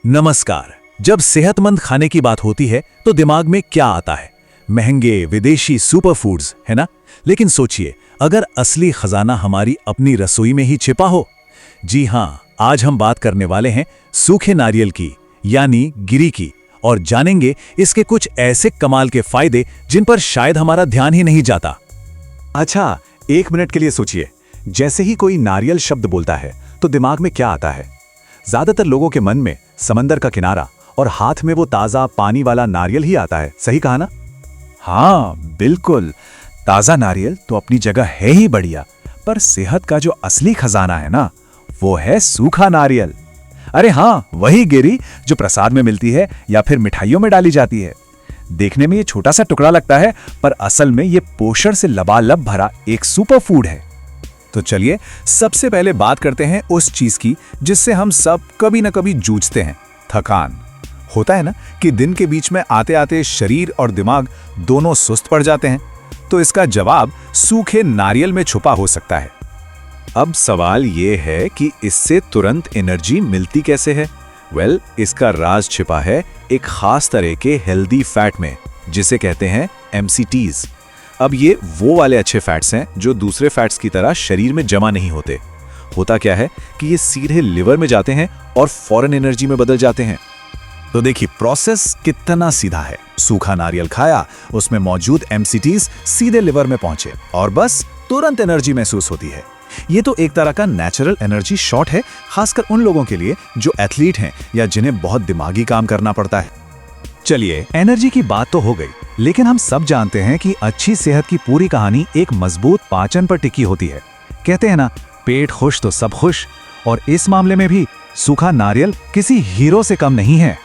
नमस्कार। जब सेहतमंद खाने की बात होती है तो दिमाग में क्या आता है? महंगे विदेशी सुपर फूड्स, है ना? लेकिन सोचिए, अगर असली खजाना हमारी अपनी रसोई में ही छिपा हो। जी हाँ, आज हम बात करने वाले हैं सूखे नारियल की, यानी गिरी की, और जानेंगे इसके कुछ ऐसे कमाल के फायदे जिन पर शायद हमारा ध्यान ही नहीं जाता। अच्छा, एक मिनट के लिए सोचिए। जैसे ही कोई नारियल शब्द बोलता है तो दिमाग में क्या आता है? ज्यादातर लोगों के मन में समंदर का किनारा और हाथ में वो ताजा पानी वाला नारियल ही आता है। सही कहा ना? हाँ बिल्कुल, ताजा नारियल तो अपनी जगह है ही बढ़िया, पर सेहत का जो असली खजाना है ना, वो है सूखा नारियल। अरे हाँ, वही गिरी जो प्रसाद में मिलती है या फिर मिठाइयों में डाली जाती है। देखने में ये छोटा सा टुकड़ा लगता है, पर असल में ये पोषण से लबालब भरा एक सुपर फूड है। तो चलिए सबसे पहले बात करते हैं उस चीज की जिससे हम सब कभी ना कभी जूझते हैं, थकान। होता है ना कि दिन के बीच में आते आते शरीर और दिमाग दोनों सुस्त पड़ जाते हैं, तो इसका जवाब सूखे नारियल में छुपा हो सकता है। अब सवाल ये है कि इससे तुरंत एनर्जी मिलती कैसे है? वेल, इसका राज छिपा है एक खास तरह के हेल्दी फैट में, जिसे कहते हैं MCTs। अब ये वो वाले अच्छे फैट्स हैं जो दूसरे फैट्स की तरह शरीर में जमा नहीं होते। होता क्या है कि ये सीधे लिवर में जाते हैं और फौरन एनर्जी में बदल जाते हैं। तो देखिए प्रोसेस कितना सीधा है। सूखा नारियल खाया, उसमें मौजूद MCTs सीधे लिवर में पहुंचे और बस तुरंत एनर्जी महसूस होती है। ये तो एक तरह का नेचुरल एनर्जी शॉट है, खासकर उन लोगों के लिए जो एथलीट हैं या जिन्हें बहुत दिमागी काम करना पड़ता है। चलिए, एनर्जी की बात तो हो गई, लेकिन हम सब जानते हैं कि अच्छी सेहत की पूरी कहानी एक मजबूत पाचन पर टिकी होती है। कहते हैं ना, पेट खुश तो सब खुश, और इस मामले में भी सूखा नारियल किसी हीरो से कम नहीं है।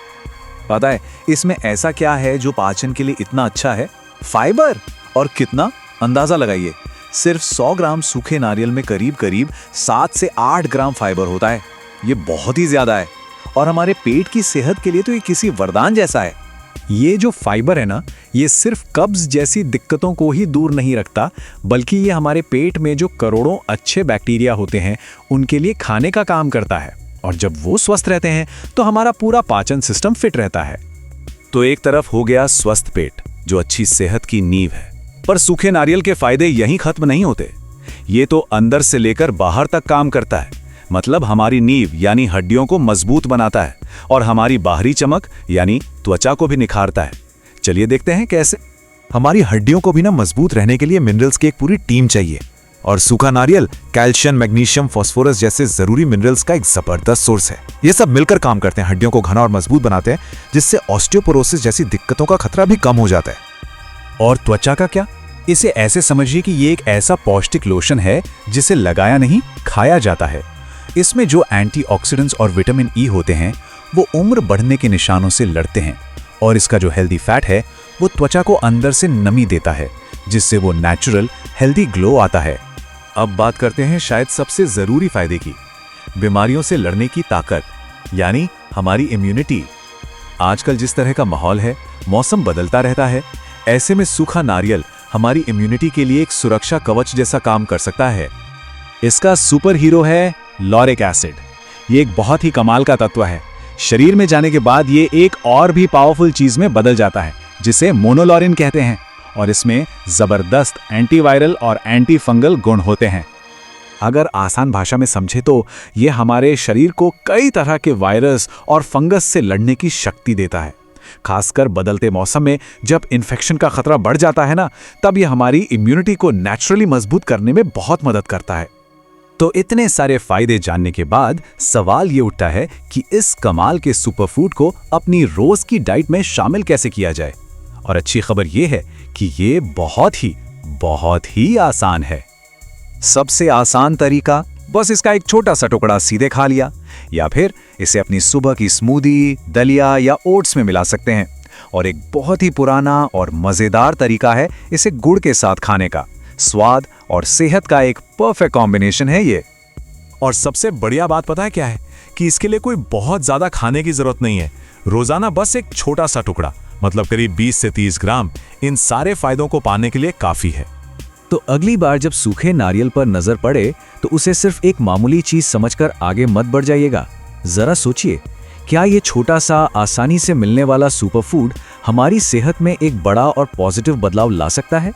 पता है इसमें ऐसा क्या है जो पाचन के लिए इतना अच्छा है? फाइबर। और कितना? अंदाजा लगाइए, सिर्फ 100 ग्राम सूखे नारियल में करीब करीब 7 से 8 ग्राम फाइबर होता है। ये बहुत ही ज्यादा है, और हमारे पेट की सेहत के लिए तो ये किसी वरदान जैसा है। ये जो फाइबर है ना, ये सिर्फ कब्ज जैसी दिक्कतों को ही दूर नहीं रखता, बल्कि ये हमारे पेट में जो करोड़ों अच्छे बैक्टीरिया होते हैं उनके लिए खाने का काम करता है, और जब वो स्वस्थ रहते हैं तो हमारा पूरा पाचन सिस्टम फिट रहता है। तो एक तरफ हो गया स्वस्थ पेट जो अच्छी सेहत की नींव है, पर सूखे नारियल के फायदे यहीं खत्म नहीं होते। ये तो अंदर से लेकर बाहर तक काम करता है। मतलब हमारी नींव यानी हड्डियों को मजबूत बनाता है और हमारी बाहरी चमक यानी त्वचा को भी निखारता है। चलिए देखते हैं कैसे। हमारी हड्डियों को भी ना मजबूत रहने के लिए मिनरल्स की एक पूरी टीम चाहिए, और सूखा नारियल कैल्शियम, मैग्नीशियम, फास्फोरस जैसे जरूरी मिनरल्स का एक जबरदस्त सोर्स है। ये सब मिलकर काम करते हैं, हड्डियों को घना और मजबूत बनाते हैं, जिससे ऑस्टियोपोरोसिस जैसी दिक्कतों का खतरा भी कम हो जाता है। और त्वचा का क्या? इसे ऐसे समझिए कि ये एक ऐसा पौष्टिक लोशन है जिसे लगाया नहीं, खाया जाता है। इसमें जो एंटीऑक्सीडेंट्स और विटामिन ई होते हैं वो उम्र बढ़ने के निशानों से लड़ते हैं, और इसका जो हेल्दी फैट है वो त्वचा को अंदर से नमी देता है, जिससे वो नेचुरल हेल्दी ग्लो आता है। अब बात करते हैं शायद सबसे जरूरी फायदे की, बीमारियों से लड़ने की ताकत, यानी हमारी इम्यूनिटी। आजकल जिस तरह का माहौल है, मौसम बदलता रहता है, ऐसे में सूखा नारियल हमारी इम्यूनिटी के लिए एक सुरक्षा कवच जैसा काम कर सकता है। इसका सुपर हीरो है लॉरिक एसिड। ये एक बहुत ही कमाल का तत्व है। शरीर में जाने के बाद ये एक और भी पावरफुल चीज में बदल जाता है, जिसे मोनोलॉरिन कहते हैं, और इसमें जबरदस्त एंटीवायरल और एंटी फंगल गुण होते हैं। अगर आसान भाषा में समझे तो ये हमारे शरीर को कई तरह के वायरस और फंगस से लड़ने की शक्ति देता है। खासकर बदलते मौसम में जब इन्फेक्शन का खतरा बढ़ जाता है ना, तब ये हमारी इम्यूनिटी को नेचुरली मजबूत करने में बहुत मदद करता है। तो इतने सारे फायदे जानने के बाद सवाल ये उठता है कि इस कमाल के सुपरफूड को अपनी रोज की डाइट में शामिल कैसे किया जाए। और अच्छी खबर ये है कि ये बहुत ही आसान है। सबसे आसान तरीका, बस इसका एक छोटा सा टुकड़ा सीधे खा लिया, या फिर इसे अपनी सुबह की स्मूदी, दलिया या ओट्स में मिला सकते हैं। और एक बहुत ही पुराना और मजेदार तरीका है इसे गुड़ के साथ खाने का। स्वाद और सेहत का एक परफेक्ट कॉम्बिनेशन है ये। और सबसे बढ़िया बात पता है क्या है? कि इसके लिए कोई बहुत ज्यादा खाने की जरूरत नहीं है। रोजाना बस एक छोटा सा टुकड़ा, मतलब करीब 20 से 30 ग्राम, इन सारे फायदों को पाने के लिए काफी है। तो अगली बार जब सूखे नारियल पर नजर पड़े तो उसे सिर्फ एक मामूली चीज समझकर आगे मत बढ़ जाइएगा। जरा सोचिए क्या ये छोटा सा आसानी से मिलने वाला सुपरफूड हमारी सेहत में एक बड़ा और पॉजिटिव बदलाव ला सकता है?